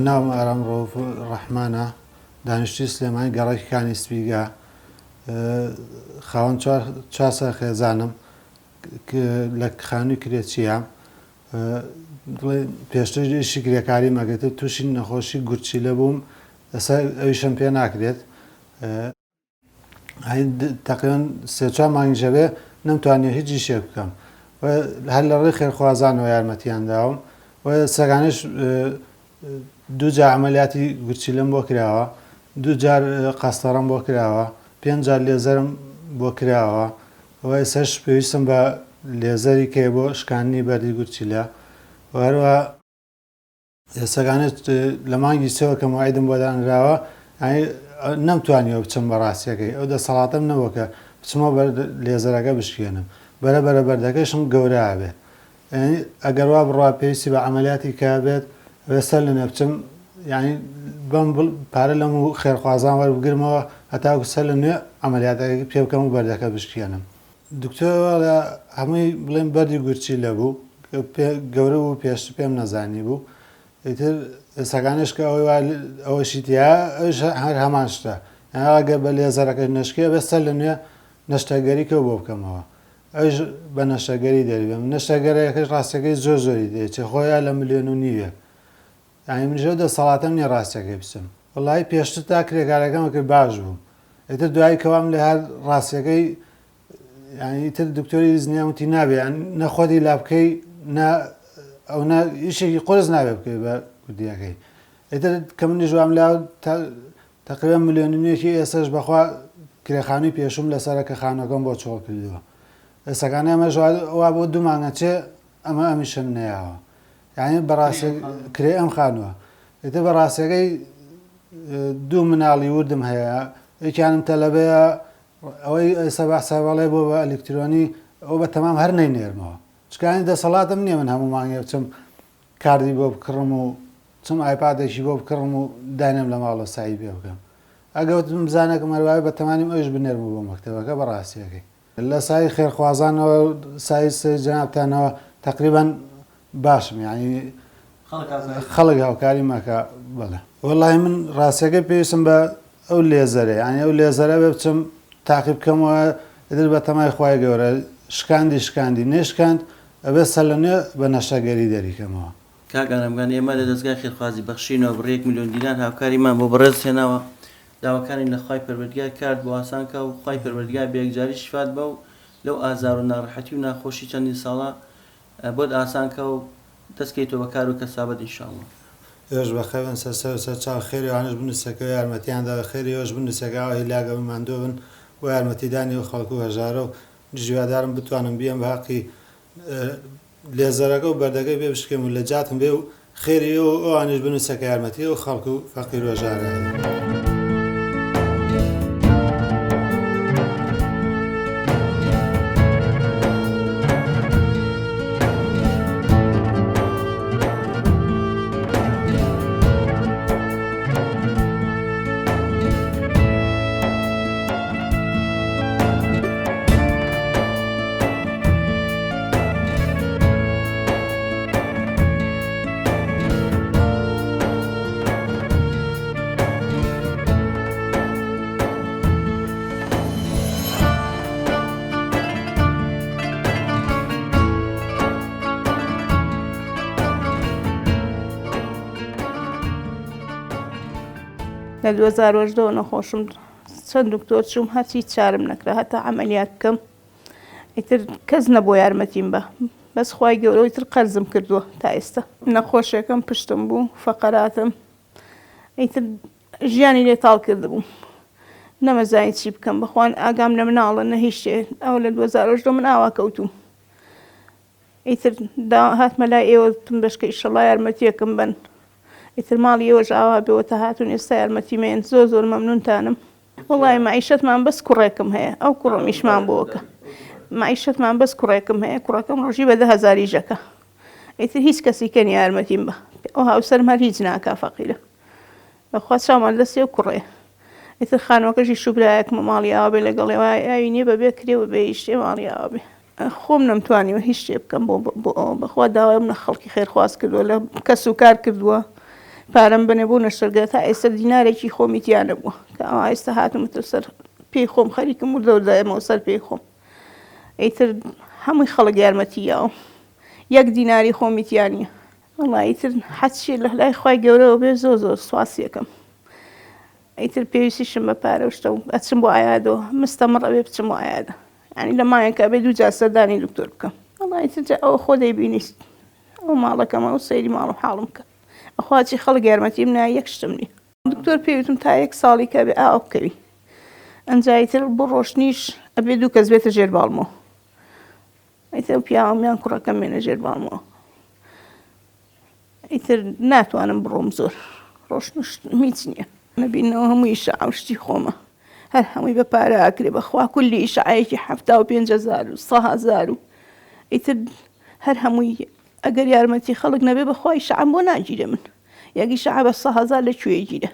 ناوم ئارام ڕەوف ڕەحمانە، دانیشتووی سلێمانی گەڕێکیەکانی سپیگا، خاوەن 4 ساڵ خێزانم لە خانووی کرێچیە. پێشتر ئیشی کرێکاری مەکردێت، تووشی نەخۆشی گورچیلە بووم، ئێستا ئەویشم پێ ناکرێت. تقریباً 3-4 مانگی بێ نەمتوانێت هیچ ئیشێک بکەم، هەر لە ڕێی خێرخوازانەوە یارمەتیان داوم. سەگانش 2 جار ئەمەلیاتی گورچیلەم بۆ کراوە، 2 جار قەستەڕەم بۆ کراوە، 5 جار لێزەرم بۆ کراوە. ئێستاش پێویستم بە لێزەری کێ بۆ شکاندنی بەردی گورچیلە. هەروە سەگانت لە مانگی 3 کە موعیدم بۆ دانراوە، نەمتوانیەوە بچم بە ڕاستیەکەی، ئەو دەسەڵاتم نەبووە کە بچمەوە لێزەرەکە بشکێنم، بەرەبەرە بەردەکەشم گەورە بێ. ئەگەر وا بڕوا پێویستی بە ئەمەلیاتی کا بێت، وێستا لەنێ بچم، یعنی بەم پارە لەم و خێرخوازان وەربگرمەوە هەتاکو سەر لە نوێ ئەمەلیاتەکە پێ بکەم و بەردەکە بشکێنم. دکتۆر هەمووی بڵێن بەردی گورچیلە بوو، گەورە بوو، پێشتر پێم نەزانی بوو. ئیتر سەگانش کە ئەوەشی تیا ئەوش هەر هەمان شتە، ئەگەر بە لێزەرەکە نەشکێ بێستا لە نوێ نەشتەگەریکەوە بۆ بکەمەوە، ئەوش بە نەشتەگەری دەریبێم. نەشتەگەرەکەش ڕاستەکەی زۆری دێچێ خۆیان لە 1.5 میلیۆن. یعنی منیشە دەسەڵاتم نییە ڕاستیەکەی بچم. وەڵی پێشتر تا کرێکارەکەمە کرد باش بوو، ئیتر دوایی کەوام لە هەر ڕاستیەکەی، یعنی ئیتر دکتۆری زنیاوتی نابێ نەخۆتی لا بکەی، ئەو ئیشێکی قرس نابێ بکەی بە کوردیەکەی. ئیتر کە منیش وام لا تقریبا 1.5 میلیۆنێکی ئێستاش بەخوا کرێخانووی پێشوم لەسەرەکە خانەکەم بۆ چۆڵ کردووە. ئێستاکانی ئەمەش وا بۆ 2 مانگە چێ ئەمیشم نەیاوە، یعنی بەڕاستی کرێ ئەم خانووە. ئیتر بەڕاستیەکەی 2 مناڵی وردم هەیە، یەکیانم تەلەبەیە، ئەوەی ئێستا بەحسابەڵێ بۆ بە ئەلکترۆنی ئەو بە تەمام هەر نەینێرمەوە، چکانی دەسەڵاتم نییە من هەموو مانگێ بچم کاردی بۆ بکڕم و چم ئایپادێکی بۆ بکڕم و دانێم لە ماڵە سایی پێ بکەم. ئەگەوتم بزانێکم هەروایە بە تەمانیم ئەوش بنێرمە بۆ مەکتەبەکە بەڕاستیەکەی. لە سای خێرخوازانەوە سای جەنابتانەوە تقریبا باشم، یعنی خەڵک هاوکاری ماکە. بەڵێ وەڵی من ڕاستیەکەی پێویستم بە ئەو لێزەرە، یعنی ئەو لێزەرە بێ بچم تاقی بکەمەوە، ئیتر بە تەمای خوای گەورە شکاندی نێشکاند ئەبێ سەر لە نوێ بە نەشتەگەری دەریکەمەوە. کاگەنەمگان ئێمە لە دەستگای خێرخوازی بەخشینەوە بڕ 1 میلیۆن دیینار هاوکاریمان بۆ بەڕێز هێناوە، داواکانی لە خوای پەروەردگار کارد بۆ ئاسانکە و خوای پەروەردگار بەیەکجاری شیفات بە و لەو ئازار و ناڕەحەتی و ناخۆشی چەندین ساڵە بۆت ئاسانکە و دەستکەیتەوە بە کار و کەسابەت ئینشاڵڵا. ئێوەش بەخێوێن سەر چاو خێری ئەوانش بنووسەکەی یارمەتیاندا خێری ئێوەش بنووسەکەەوە هیلاگەوە ماندۆ بن و یارمەتیدانی و خەڵکو و هەژارە و ژیوادارم بتوانم بیەم بە حەقی لێزەرەکە و بەردەکەی بێ بشکێم و لە جاتم بێ و خێری ئەوانش بنووسەکە یارمەتی و خەڵکو و فەقیر و هەژارە. لە 2010 نەخۆشم چەند دکتۆر چوم، هەچی چارم نەکرا، هەتا ئەمەلیات بکەم، ئیتر کەس نەبوو یارمەتیم بە، بەس خوای گەورە ئیتر قەرزم کردووە تا ئێستا. نەخۆشیەکەم پشتم بوو، فەقەراتم، ئیتر ژیانی لێتاڵ کردبووم، نەمەزانی چی بکەم، بەخوان ئاگام لە مناڵە نە هیچ شتێ. ئەو لە 2010 من ئاوا کەوتوم، ئیتر هاتمە لای ئێوە تم بەشکە ئیشەڵا یارمەتیەکەم بن، ئیتر ماڵی ئێوەش ئاوا بێەوە هاتوون ئێستا یارمەتیمێن، زۆر مەمنونتانم. وەڵی مەعیشەتمان بەس کوڕێکم هەیە، ئەو کوڕەمیشمان بۆکە مەعیشەتمان بەس کوڕێکم هەیە، کوڕەکەم ڕۆژی بە 10,000 ژەکە، ئیتر هیچ کەسی کەنی یارمەتیم بە، ئەو هاوسەرم هەر هیچ ناکا، فەقیرە، بەخوا چاومان دەستێ و کوڕێ. ئیتر خانوەکەشی شوبرایەکمە ماڵی ئاوا بێ لەگەڵێ ئاوی نییە بەبێ کرێوە بێ هیچ شتێ ماڵی ئاوا بێ. خۆم نەمتوانیوە هیچ شتێ بکەم بۆ بەخوا داوایم لە خەڵکی خێرخواز کردووە، لە کەس و کار کردووە، پارەم بنەبوو نەشتەرگە تا ئێستا دینارێکی خۆمیتیان نەبووە کە ئەوە ئێستا هاتمتە سەر پێی خۆم خەریکم و دەودایەمەوە سەر پێی خۆم ئیتر هەمووی خەڵک یارمەتیەوە یەک دیناری خۆمیتیانە وەڵی ئیتر حەچی لە لای خی گەورەوە بێ زۆر سواسیەکەم ئیتر پێویستیشم بە پارەشتە و ئەچم بۆ ئایادەوە مستەمڕ ئەوێ بچم بۆ ئایادە ینی لە مایەکە بێ دوو جار سەردانی دکتۆر بکەم وەڵی ئیتر ئەوە خۆ دەیبینیست ئەو ماڵەکەمە و سەیری ماڵ و حاڵم بکە ئەخواچی خەڵک یارمەتیم نایە یەک شتم نیە دکتۆر پێویستم تا یەک ساڵی کە بێ ئاو بکەوی ئەنجایتر بۆ ڕۆشنیش ئەبێ دوو کەس بێتە ژێر باڵمەوە ئیتر پیاوەمیان کوڕەکەم مێنە ژێر باڵمەوە ئیتر ناتوانم بڕۆم زۆر ڕۆشنش هیچ نییە نەبینەوە هەمووی شتی خۆمە هەر هەمووی بە پارە ئاکرێ بەخوا کولی ئیشعایەکی 75,000 و 100,000 و ئیتر هەر هەمووی ئەگەر یارمەتی خەڵک نەبێ بەخوای شعم بۆ ناگیرە من یەکی شعب بە 100,000 لەکوێ گیرە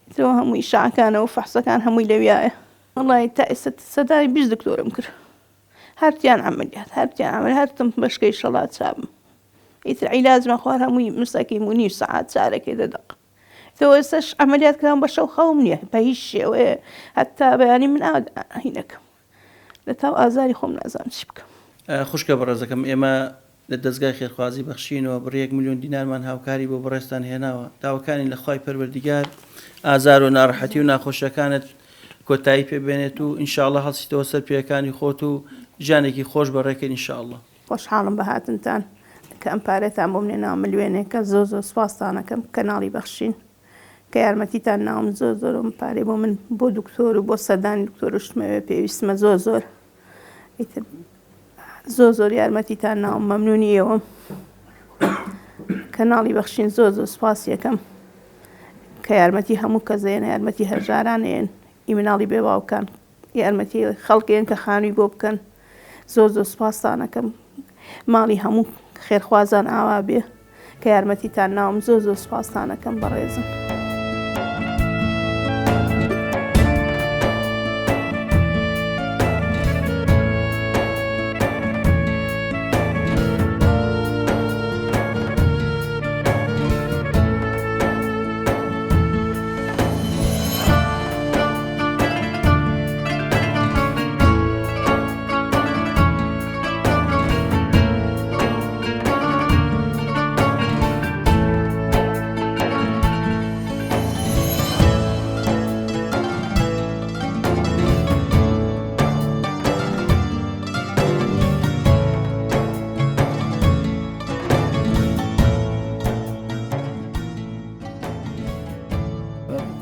ئیترەوە هەمووی شعکانەوە فەحسەکان هەمووی لەویایە وەڵی تا ئێستا سەدای 20 دکتۆرم کرد هەرتیان عملیات هەرتیان عمل هەرتم بەشکەی شەڵات چابم ئیتر عیلازمە خوار هەمووی مساکی مونی سعات چارەکەی دەدەق تۆ ئێستاش عملیات کردم بە شەو خەوم نییە بە هیچ شێوەیە هەتا بەیانی من هینەکەم لە تاو ئازاری خۆم نازانم چی بکەم خوشکە بەڕێزەکەم ئێمە لە دەستگای خێرخوازی بەخشینەوە بڕ 1 ملیۆن دینارمان هاوکاری بۆ بەڕێستان هێناوە داواکانی لە خوای پەروەردیگار ئازار و ناڕەحەتی و ناخۆشیەکانت کۆتایی پێبێنێت و ئینشاءڵڵا هەڵسیتەوە سەر پێەکانی خۆت و ژانێکی خۆش بەڕێکەن ئینشاءڵڵا خۆشحاڵم بە هاتنتان کە ئەم پارێتان بۆ منێ ناو ملیێنێکە زۆر سوپاسانەکەم کەناڵی بەخشین کە یارمەتیتان ناوم زۆرم پارێ بۆ من بۆ دکتۆر و بۆ سەردانی دکتۆرشتمەوێ پێویستمە زۆر ئیتر زۆر یارمەتیتان ناوم مەمنونیەوە کەناڵی بەخشین زۆر سوپاس یەکەم کە یارمەتی هەموو کەسێن یارمەتی هەرجارانێن ئیمناڵی بێ باوکان یارمەتی خەڵکێن کە خانووی بۆ بکەن زۆر سوپاسانەکەم ماڵی هەموو خێرخوازان ئاوا بێ کە یارمەتیتان ناوم زۆر سوپاسانەکەم بەڕێزم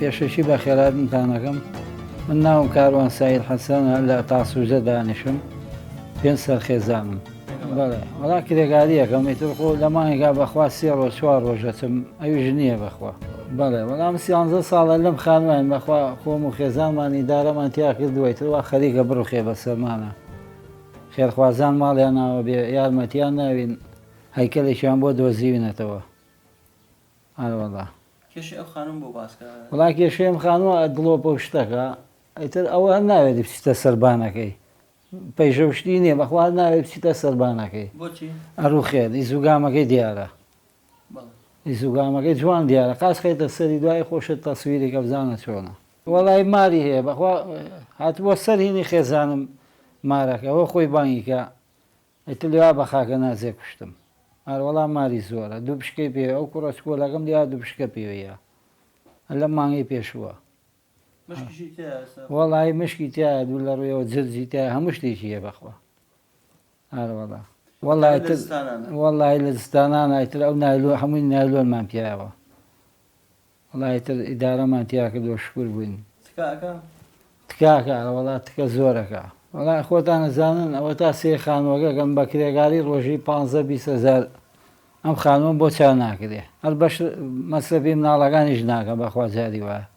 پێشەشی بە خێراتتانەکەم من ناوم کاروان ساید حەسەنە لە تاسووجە دانیشم پێنج سەرخێزانم بەڵێ وەڵا کرێگاریەکەم ئیتر خۆ لەمانێکا بەخوا 3 ڕۆژ 4 ڕۆژەچم ئەویش نییە بەخوا بەڵێ وەڵام 13 ساڵە لەم خانوان بەخوا خۆم و خێزانمانی دارەمان تیا کردووەیتر وا خەریکە بڕوخێ بە سەرمانە خێرخوازان ماڵیان ناوە بێ یارمەتیان ناوین هەیکەلێکیان بۆ دۆزیوینەتەوە ئاوەڵا کێشی ئەو خانم بۆ باسکە وڵا کێشەیەم خانووە دڵۆپە و شتەکە ئیتر ئەوە ناوێت بچیتە سەربانەکەی پەیژەوشتی نییە بەخوا ناوێت بچیتە سەربانەکەی بۆچی ئەڕوخێت ئیزوگامەکەی دیارە ئیزوگامەکەی جوان دیارە قاس خێتە سەری دوای خۆشت تەسویرێکە بزانە چۆنە وەڵای ماری هەیە بەخوا هاتبووە سەر هینی خێزانم مارەکە ئەوە خۆی بانگیکە ئیتر لێوا بە خاکە نازێ کوشتم وەڵام ماری زۆرە دوو پشکەی پێ ئەو کوڕە سکۆلەکەم دیا دوو پشکە پێوەیە لەم مانگی پێشووە وەڵی مشکی تایە دوو لە ڕوێەوە جرجی تایە هەموو شتێکی هەیە بەخوا ئارەوەڵا وەڵی لە زستانانە ئیتر ئەو نایلۆ هەمووی نایلۆنمان پیاوە وڵایتر ئیدارەمان تیا کردووە شکر بووین تکاکە وڵات تکە زۆرەکە وڵای خۆتان نەزانن ئەوە تا 3 خانووەکەگەم بە کرێگاری ڕۆژی 15-20,000 ئەم خانووە بۆ چا ناکرێ هەر بەش مەسرەفی مناڵەکانیش ناکە بەخوا جاری وایە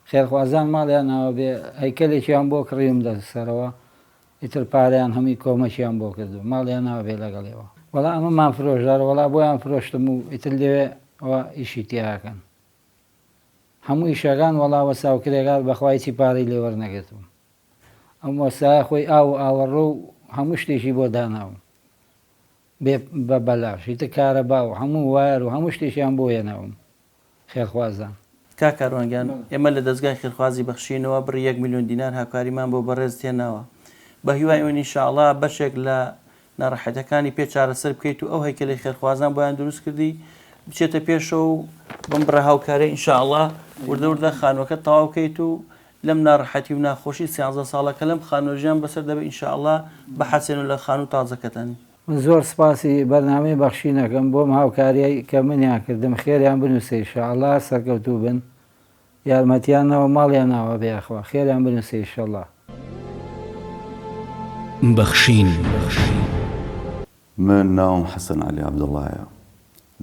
خێرخوازان ماڵیان ناوە بێ هەیکەلێکیان بۆ کڕیم دەسەرەوە ئیتر پارەیان هەمی کۆمەچیان بۆ کردو ماڵیان ناوە بێ لەگەڵێەوە وەڵا ئەمەمان فرۆژدار وەڵا بۆیان فرۆشتم و ئیتر لێوێ ئەوە ئیشی تیاکەن هەموو ئیشەکان وەڵاوە ساو کرێگار بەخوایکی پارەی لێوەرنەگرتم ئەم وەسایە خۆی ئاو ئاوەڕۆ و هەموو شتێکی بۆ داناوم بێ بە بەلاش ئیتر کارە باو هەموو وایر و هەموو شتێکیان بۆ هێناوم خێرخوازان. کاکاڕوانگیان ئێمە لە دەستگای خێرخوازی بەخشینەوە بڕ 1 میلیۆن دینار هاوکاریمان بۆ بەڕێز تێناوە بە هیوای ئەوەی ئینشاءڵڵا بەشێک لە ناڕەحەتەکانی پێ چارەسەر بکەیت و ئەو هەیکەلەی خێرخوازان بۆیان دروست کردی بچێتە پێشەوە و بم بڕە هاوکارەی ئینشاءڵڵا وردە خانووەکە تەواو بکەیت و لەم ناڕەحەتی و ناخۆشی 13 ساڵەکە لەم خانۆژیان بەسەر دەبێت ئینشاءڵڵا بەحەسێن و لە خانوو تازەکەتانی. من زۆر سپاسی بەرنامەی بەخشینەکەم بۆم هاوکاریای کە منیان کردم خێریان بنووسێ ئینشاءڵڵا سەرکەوتوو بن یارمەتیانەوە ماڵیان ناوە بێخوا خێریان بنووسێ ئینشاءڵڵا. بەخشین من ناوم حەسەن عەلی عەبدوڵڵایە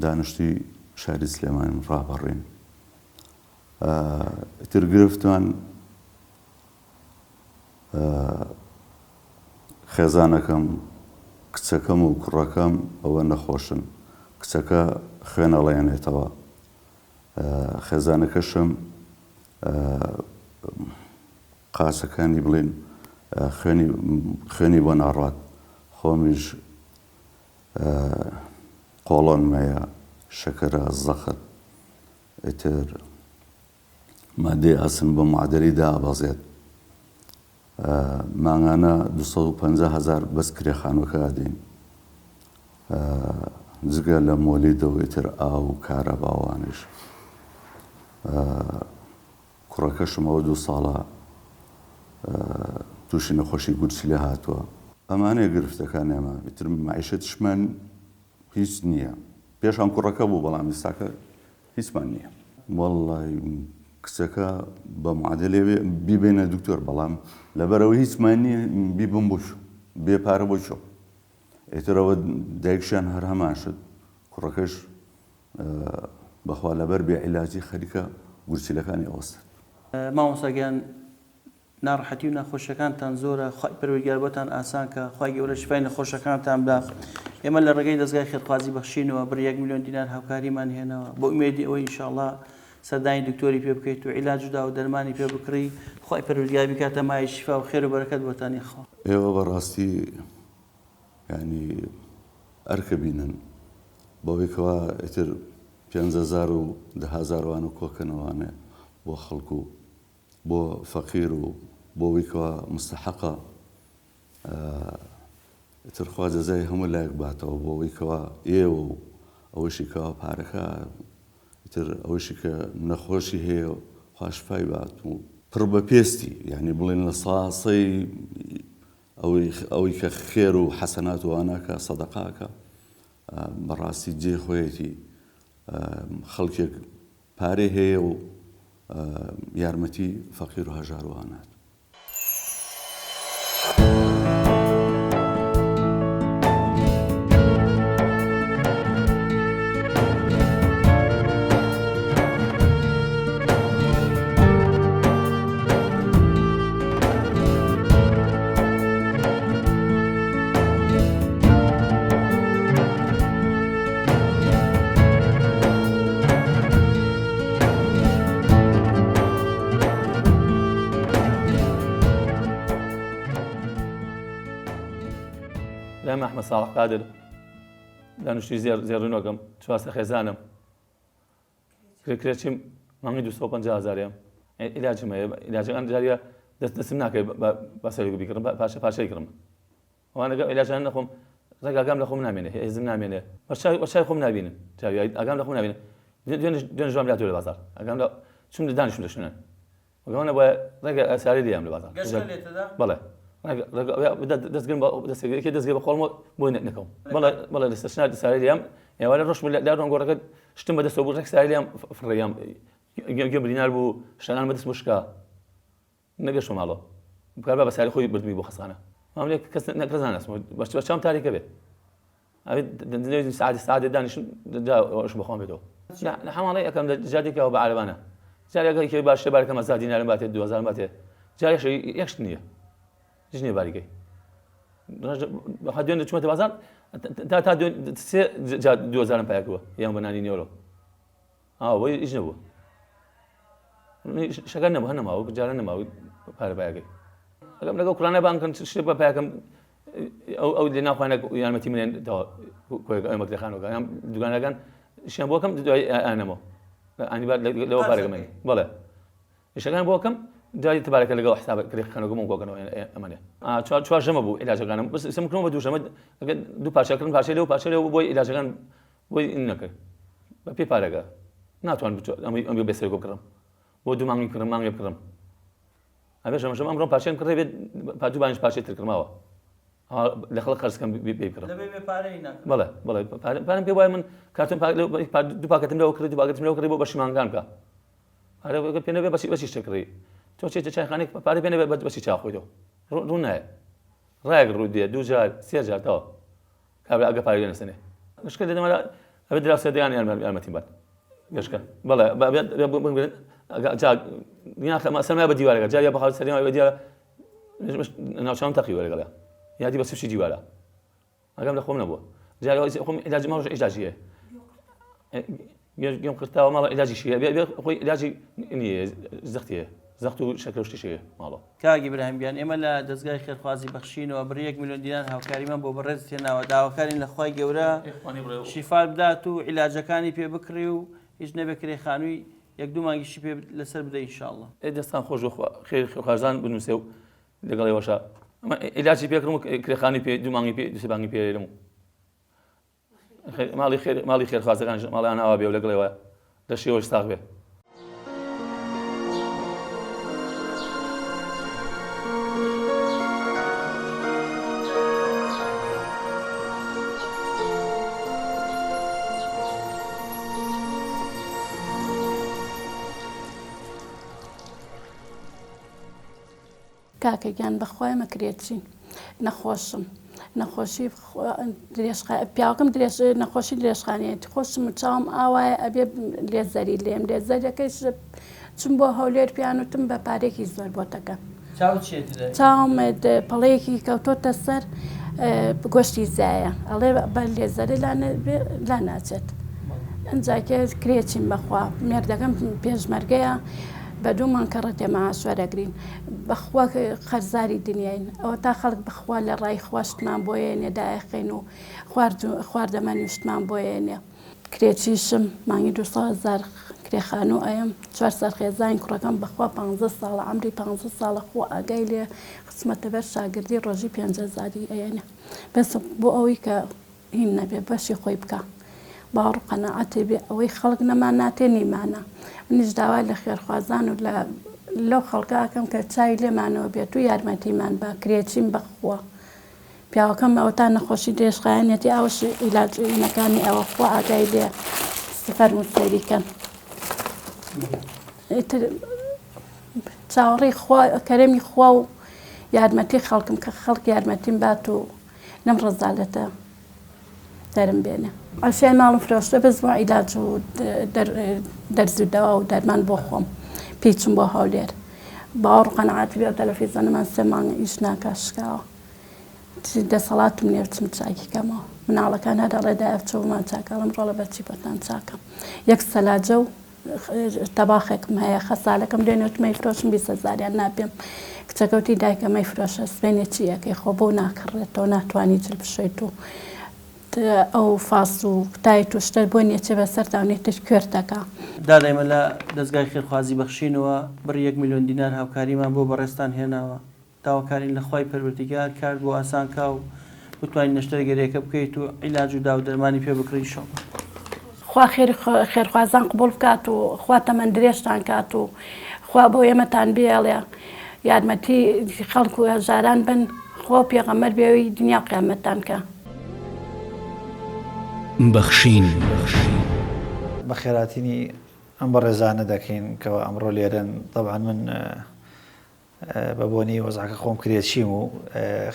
دانیشتووی شاری سلێمانی ڕابەڕین ئیتر گرفتوان خێزانەکەم کچەکەم و کوڕەکەم ئەوە نەخۆشن کچەکە خوێنەڵێنێتەوە خێزانەکەشم قاسەکانی بڵێن خوێنی بۆ ناڕات خۆمیش قۆڵۆن مەیە شەکەرە زەخت ئیتر مادەی ئاسن بە معدەری دابەزێت مانگانە 250,000 بەس کرێخانوەکە دێن جگە لە مۆلیدەوە ئیتر ئاو و کارەباوانش کوڕەکەشم ئەوە 2 ساڵە تووشی نەخۆشی گورچی لێ هاتووە ئەمانەیە گرفتەکان ئێمە ئیتر معیشەتشمان هیچ نییە پێشان کوڕەکە بوو بەڵام ئێستاکە هیچمان نییە وەڵڵی کچەکە بە معادلێ بیبێنە دکتۆر بەڵام لەبەرەوە هیچمان نییە بیبم بۆ چوو بێپارە بۆ چۆ ئێترەوە دایکشیان هەر هەمان شت کوڕەکەش بەخوا لەبەر بێعیلاجی خەریکە گورچیلەکانی ئەوەستە مامۆستاگیان ناڕەحەتی و ناخۆشیەکانتان زۆرە خی پەروەردگار بۆتان ئاسان کە خی گەورە شفای نەخۆشەکانتان بدا ئێمە لە ڕێگەی دەستگای خێرخوازی بەخشینەوە بڕ 1 میلیۆن دینار هاوکاریمان هێنەوە بۆ ئومێدی ئەوەی ئینشاءڵڵا سەردانی دکتۆری پێ بکەیت و عیلاج و داو دەرمانی پێ بکڕی خی پەروەردگار بکاتە مای شیفا و خێر و بەرەکەت بۆتانی خوا ئێوە بەڕاستی ینی ئەرکە بینن بۆەوەیکەوە ئیتر 5,000 و 10,000وان و کۆکەنەوانێ بۆ خەڵکو بۆ فەقیر و بۆەوەیکەوە مستحەقە ئیتر خوا جەزای هەموو لایەک باتەوە بۆەوەیکەوە ئێوە و ئەوەشی کەەوە پارەکە ئیتر ئەوەشی کە نەخۆشی هەیە خواشفای بات و پڕ بە پێستی یعنی بڵێن لە ساسەی ئەوەی کە خێر و حەسەنات واناکە سەدەقاکە بەڕاستی جێ خۆیەتی خەڵکێک پارەی هەیە و یارمەتی فەقیر و هەژاروانات. لام أحمد صالح قادر دانشتوی زێڕینۆکەم 4 خێزانم کرێکرێکیم مانگی 250,000 عیلاجم هەیە عیلاجەکان جاریە دەستم ناکەی بەسەری بیکردم پاشەی کردم ئەوانەکە عیلاجان نەخۆم ڕێگاگام لە خۆم نامێنێ هێزم نامێنێ بەشای خۆم نبینن جاوی ئەگام لە خۆم نبینێ دوێن ژوام لاتوە لە بازار ئەگام لە چون دانیشم لە شوێنە وەگەمانە بۆ ڕێگە ئەساری دیام لە بازار بەڵێ دەستگەی دەستگەی بە خۆڵمە بۆی نەکەم بەڵێ دەستشنا ساریام ئێوە لە ڕۆژ لە ڕۆنگۆڕەکە شتم بەدەستەوە بوو ڕێک ساریام فڕیام گەم بریار بوو شتانان بەدەست مشکا نەگەشتم ماڵەوە بکار بە ساری خۆی بردمی بۆ خەسانە ماملێک کەس نەکەزانست بە چام تاریکە بێت ئەوێ سعادی دانیشم ئەوش بەخۆم بێتەوە لە هەماڵی ئەەکەم لە جادێکەوە بە عالەبانە جارێکە باشتر بارەکەم 1,000 دینارم باتێت 2,000 باتێت جارێک یەکشت نییە هیچ نییە باریکەی دوێن چوومەتە بازار تا 2,000 پایەکەوە یان بەنانی نێوەوە ئەوەی هیچ نەبووە شەکەر نەبوو هەر نەماوە جارە نەماوەی پارە پایەکەی ئەگەم لەگەڵ کوڕانە بانکەن شتێک بە پایەکەم ئەو لێ ناخوانە یارمەتی منێن ئەمە کتێخانەوەکە یان دوکانەکان شیان بۆکەم دوای ئانەمەوە ئەنی لەوە بارێگەمەنی بەڵێ ئیشەکان بۆ کەم جاری تبارەکە لەگەڵ حساب کریخەکەم بۆکەنەوە ئەمەنێ چوار ژەمە بوو عیلاجەکانم سم کردەوە بە دوو ژەمە دوو پارچەکردن پارچەی لەو پارچەی لەوە بۆی عیلاجەکان بۆی نەکرد بە پێی پارێگە ناتوان ئەم بێسەر بکڕم بۆ دوو مانگی کردم مانگێ بکڕم ئەبێ ژەمە ئەمڕۆ پارچەیەم کڕێ بێت دوو بانیش پارچەی تر کردمەوە لە خەڵک قەرزەکەم پێ بکڕم بەڵێ پارەم پێ وایە من کارتم دوو پاکەتم لەوە کرد دوو پاکەتم لەوە کڕی بۆ بەشیمانگان بکە پارە پێ نەبێ بەشی شتەکڕی تۆ چێتە چایخانێک پارە پێ نەبێت بەشی چا خۆیتەوە ڕوو نایە ڕایەک ڕوو دێ دوو جار سێ جار تەوە کابرا ئەگە پارەی لێنەسێنێ گشتکە دەمەلا ئەبێ دراوسێ دەیان یارمەتیم بات گشتکە بەڵێ سەرمای بە دیوارەکە جاریا بەخاڵ سەرمای بە دیوارە ناوچەم تەقی وەرەگەڵە یادی بە سوشی دیوارە ئەگەم لە خۆم نەبووە جارێ خۆم عیلاجی ماڵ عیلاجیە گوێم قرتاوە ماڵە عیلاجیشیە خۆی عیلاجی نییە زەختیە زەخت و شەکر و شتیشەیە ماڵەوە کاگی براهیمگیان ئێمە لە دەستگای خێرخوازی بەخشینەوە بڕ 1 میلیۆن دینار هاوکاریمان بۆ بەڕێز هێناوە داواکارین لە خوای گەورە شیفا بدات و عیلاجەکانی پێ بکڕی و هیچ نەبێ کرێخانووی 1-2 مانگیشی پێ لەسەر بدەین ئینشاءڵڵا دەستان خۆش خێر خوازان بنووسێ و لەگەڵێوەشە ئەمە عیلاجی پێکڕم و کرێخانی پێ دوو مانگی پێ دوسێ بانگی پێێرم ماڵی خێرخوازەکان ماڵیان ئاوا بێ و لەگەڵێەوە لە شێوەش ساغ بێ کاکەگیان بەخوای مەکرێتچین نەخۆشم نەخۆشی پیاوەکەم نەخۆشی درێژخانەتی خۆشم چاوم ئاوایە ئەبێ لێزەری لێم لێزەریەکەیش چم بۆ هەولێر پیانوتم بە پارێکی زۆر بۆتەکە چاوم پەڵەیەکی کەوتۆتە سەر گۆشتی زایە ئەڵێ بە لێزەری لا ناچێت ئەنجاکە کرێچین بەخوا مێردەکەم پێشمەرگەیە بە دوو مانکەڕە تێمە سوەرەگرین بەخوا خەرزاری دنیاین ئەوە تا خەڵک بخوا لە ڕای خواشتمان بۆیێنێ دایەخین و خواردەمەنی شتمان بۆیێنێ کرێکیشم مانگی 200,000 کرێخان و ئەم 4 سەرخێزانی کوڕەکەم بەخوا 15 ساڵە ئەمری 15 ساڵە خۆ ئاگای لێ خسمەتە بەر شاگردی ڕۆژی 500,000 ئەیەنێ بەس بۆ ئەوەی کە هین نەبێ بەشی خۆی بکە باڕ قەنەعەتی بێ ئەوەی خەڵک نەمان ناتێ نیمانە منیش داوای لە خێرخوازان و لەو خەڵکاکەم کە چای لێمانەوە بێت و یارمەتیمان بە کرێچین بەخوا پیاوەکەم ئەوە تا نەخۆشی درێژخایەنێتی ئەوش عیلاجینەکانی ئەوە خوا ئاگای لێ فەرموو سەیریکەن چاوەڕێی کەرەمی خوا و یارمەتی خەڵکم کە خەڵک یارمەتیم بات و لەم ڕەزالەتە دەرم بێنێ ئەشیای ماڵم فرۆشتە بەس بۆ عیلاج و دەرزودەوە و دەرمان بۆ خۆم پیچم بۆ هەولێر باوەڕ قەنەعاتی بێ تەلەڤیزیۆنەمان 3 مانگە ئیش ناکا شکاوە دەسەڵاتم نییە بچم چاکیکەمەوە مناڵەکان هەر ڕێدایە بچەوەمان چاکەڵم ڕۆڵە بەچی بەتان چاکەم یەک سەلاجە و تەباخێکم هەیە خەسالەکەم لێنێت مەیفرۆشم 20,000 ناپێم کچەکەوتی دایکە مەیفرۆشە سبێنێ چیەکەی خۆ بۆ ناکڕێتەوە ناتوانانی جل بشێت و ئەو فاس و تایت و شتر بۆ نیەچێ بە سەر داونێتش کوێرتەکە دادایمە لە دەستگای خێرخوازی بەخشینەوە بڕ 1 میلیۆن دینار هاوکاریمان بۆ بەڕێستان هێناوە داواکارین لە خوای پەروەردیگار کارد بۆ ئاسانکا و بتوانین نەشتەرگەرێکە بکەیت و عیلاج و داو دەرمانی پێ بکڕی شەڵ خوا خێرخوازان قبول بکات و خوا تەمەەن درێژتان کات و خوا بۆ ئێمەتان بێڵێ یارمەتی خەڵک و هەژاران بن خۆ پێغەمبەر بێەوەی دنیا قیامەتتان کە بەخشین بە خێراتینی ئەم بە ڕێزانە دەکەین کەەوە ئەمڕۆ لێرن طبعاً من بە بۆنی وەزعکە خۆم کرێچیم و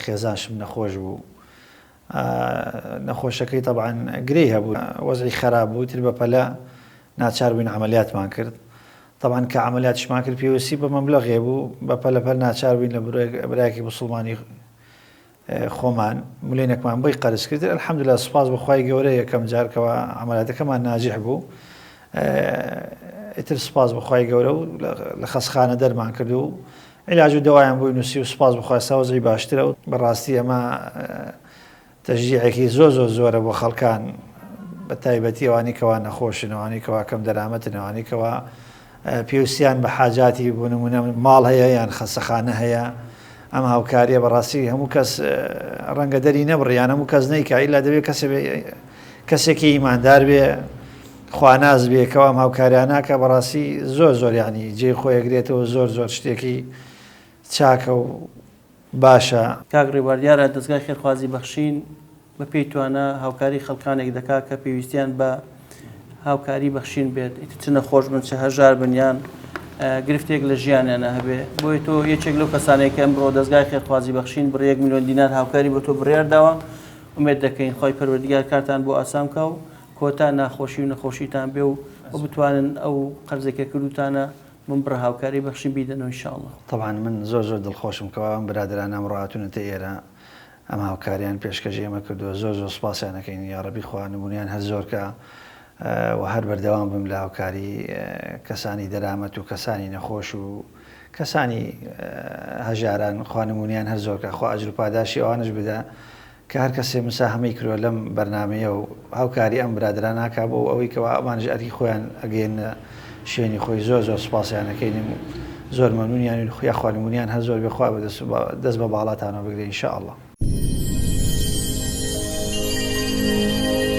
خێزانشم نەخۆش بوو نەخۆشەکەی طبعاً گرەی هەبوو وەزعی خراپ بوو تر بەپەلە ناچار بووین عملیاتمان کرد طبعاً کە عملیاتشمان کرد پێویستی بە مەبلەغێ بوو بەپەلەپەل ناچار بووین لە برایەکی موسڵمانی خۆمان مولێنێکمان بۆی قەرز کرد الحەمدولله سوپاس بەخوای گەورە یەکەم جارکەوە عملیاتەکەمان ناجح بوو ئیتر سوپاس بەخوای گەورە و لە خەسخانە دەرمان کرد و عیلاج و دەوایان بووی نووسی و سوپاس بەخوای ساوزی باشترە و بەڕاستی ئەمە تەشجیعێکی زۆرە بۆ خەڵکان بە تایبەتی ئەوانی کەوا نەخۆشن ئەوانی کەوا کەم دەرامەتن ئەوانی کەوا پێویستیان بە حاجاتی بوو نمونە ماڵ هەیە یان خەسەخانە هەیە ئەم هاوکاریە بەڕاستی هەموو کەس ڕەنگە دەری نەبڕیان هەموو کەس نەیکە ئیلا دەبێت کەسێکی ئیماندار بێ خواناز بێ کەوا ئەم هاوکاریاناکە بەڕاستی زۆر ینی جێ خۆیەگرێتەوە زۆر شتێکی چاکە و باشە. کاک ڕێبواردیارە دەستگای خێرخوازی بەخشین بە پێی توانە هاوکاری خەڵکانێک دەکات کە پێویستیان بە هاوکاری بەخشین بێت چ نەخۆش بن چه هەژار بنیان گرفتێک لە ژیانیانە هەبێ بۆی تۆ یەکێک لەو کەسانێک کە ئەمڕۆ دەستگای خێرخوازی بەخشین بڕ 1 میلیۆن دینار هاوکاری بۆ تۆ بڕیارداوە ئومێد دەکەین خۆی پەروەردگار کارتان بۆ ئاسان بکە و کۆتا ناخۆشی و نەخۆشیتان بێ و بتوانن ئەو قەرزێکە کردوتانە من بڕ هاوکاری بەخشین بیدەنەوە ئینشاءڵڵا. طبعا من زۆر دڵخۆشم کەوا ئەم برادرانە ئەمڕۆ هاتوونەتە ئێرە ئەم هاوکاریان پێشکەشی ئێمە کردووە زۆر سوپاسیانەکەین یا ڕەبی خوا نمونیان هەر زۆر کە و هەر بەردەوام بم لە هاوکاری کەسانی دەرامەت و کەسانی نەخۆش و کەسانی هەژاران خوانمونیان هەر زۆر کە خوا ئەجر و پاداشی ئەوانش بدە کە هەر کەسێ مساهمەی کردووە لەم بەرنامەیە و هاوکاری ئەم برادران ناکا بۆ ئەوەی کەوا ئەمانش ئەرکی خۆیان ئەگەێنە شوێنی خۆی زۆر سوپاسیانەکەین زۆر مەمنونیان و خوانمونیان هەر زۆر بخوا دەست بە باڵاتانەوە بگرێ ئینشاءڵڵا.